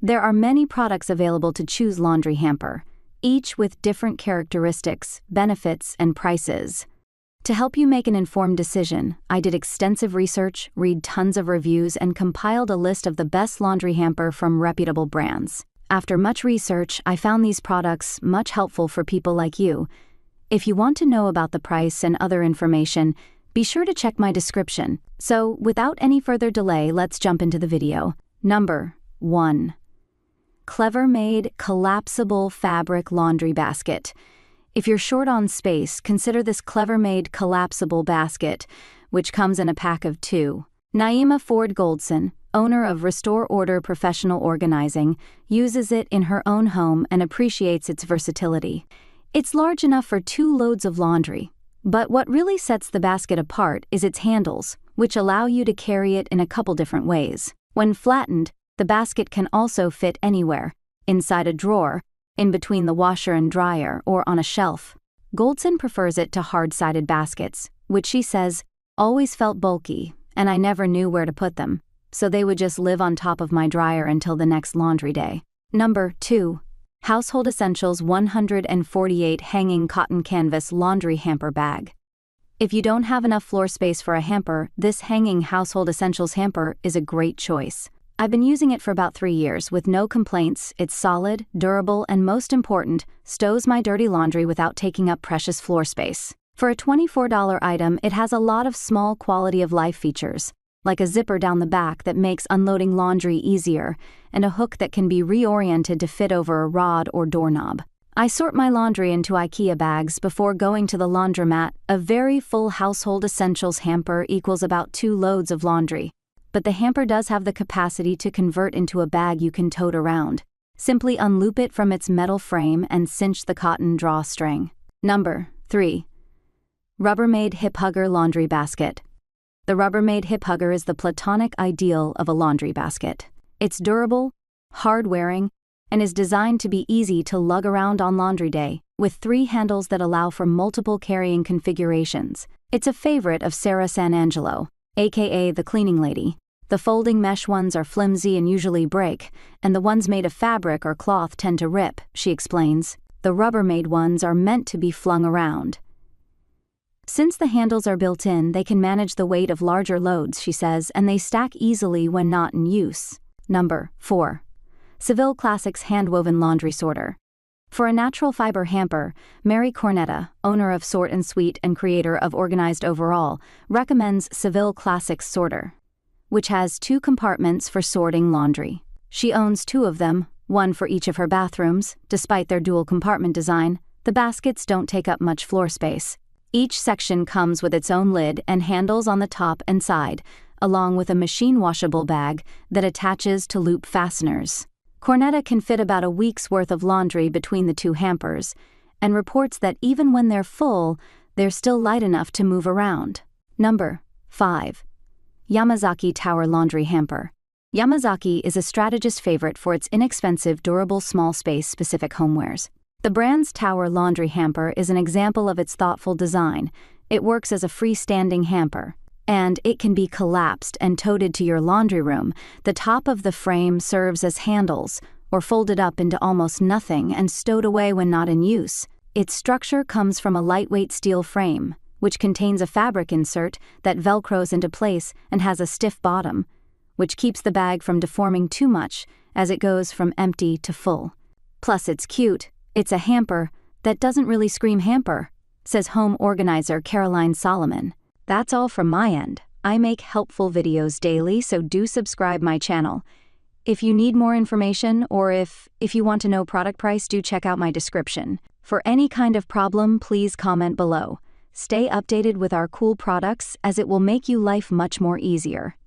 There are many products available to choose laundry hamper, each with different characteristics, benefits, and prices. To help you make an informed decision, I did extensive research, read tons of reviews, and compiled a list of the best laundry hamper from reputable brands. After much research, I found these products much helpful for people like you. If you want to know about the price and other information, be sure to check my description. So, without any further delay, let's jump into the video. Number 1. CleverMade Collapsible Fabric Laundry Basket. If you're short on space, consider this CleverMade collapsible basket, which comes in a pack of 2. Naima Ford Goldson, owner of Restore Order Professional Organizing, uses it in her own home and appreciates its versatility. It's large enough for 2 loads of laundry, but what really sets the basket apart is its handles, which allow you to carry it in a couple different ways. When flattened, the basket can also fit anywhere, inside a drawer, in between the washer and dryer, or on a shelf. Goldson prefers it to hard-sided baskets, which she says always felt bulky, and I never knew where to put them, so they would just live on top of my dryer until the next laundry day. Number 2. Household Essentials 148 Hanging Cotton Canvas Laundry Hamper Bag. If you don't have enough floor space for a hamper, this hanging Household Essentials hamper is a great choice. I've been using it for about 3 years with no complaints. It's solid, durable, and most important, stows my dirty laundry without taking up precious floor space. For a $24 item, it has a lot of small quality-of-life features, like a zipper down the back that makes unloading laundry easier, and a hook that can be reoriented to fit over a rod or doorknob. I sort my laundry into IKEA bags before going to the laundromat. A very full Household Essentials hamper equals about 2 loads of laundry. But the hamper does have the capacity to convert into a bag you can tote around. Simply unloop it from its metal frame and cinch the cotton drawstring. Number 3. Rubbermaid Hip Hugger Laundry Basket. The Rubbermaid Hip Hugger is the platonic ideal of a laundry basket. It's durable, hard-wearing, and is designed to be easy to lug around on laundry day, with 3 handles that allow for multiple carrying configurations. It's a favorite of Sarah San Angelo, aka the cleaning lady. The folding mesh ones are flimsy and usually break, and the ones made of fabric or cloth tend to rip, she explains. The Rubbermaid ones are meant to be flung around. Since the handles are built in, they can manage the weight of larger loads, she says, and they stack easily when not in use. Number 4. Seville Classics Handwoven Laundry Sorter. For a natural fiber hamper, Mary Cornetta, owner of Sort and Sweet and creator of Organized Overall, recommends Seville Classics Sorter, which has 2 compartments for sorting laundry. She owns 2 of them, one for each of her bathrooms. Despite their dual compartment design, the baskets don't take up much floor space. Each section comes with its own lid and handles on the top and side, along with a machine-washable bag that attaches to loop fasteners. Cornetta can fit about a week's worth of laundry between the 2 hampers, and reports that even when they're full, they're still light enough to move around. Number 5. Yamazaki Tower Laundry Hamper. Yamazaki is a strategist favorite for its inexpensive, durable, small space-specific homewares. The brand's Tower Laundry Hamper is an example of its thoughtful design. It works as a freestanding hamper, and it can be collapsed and toted to your laundry room. The top of the frame serves as handles, or folded up into almost nothing and stowed away when not in use. Its structure comes from a lightweight steel frame, which contains a fabric insert that velcros into place and has a stiff bottom, which keeps the bag from deforming too much as it goes from empty to full. Plus it's cute. It's a hamper that doesn't really scream hamper, says home organizer Caroline Solomon. That's all from my end. I make helpful videos daily, so do subscribe my channel. If you need more information, or if you want to know product price, do check out my description. For any kind of problem, please comment below. Stay updated with our cool products, as it will make you life much more easier.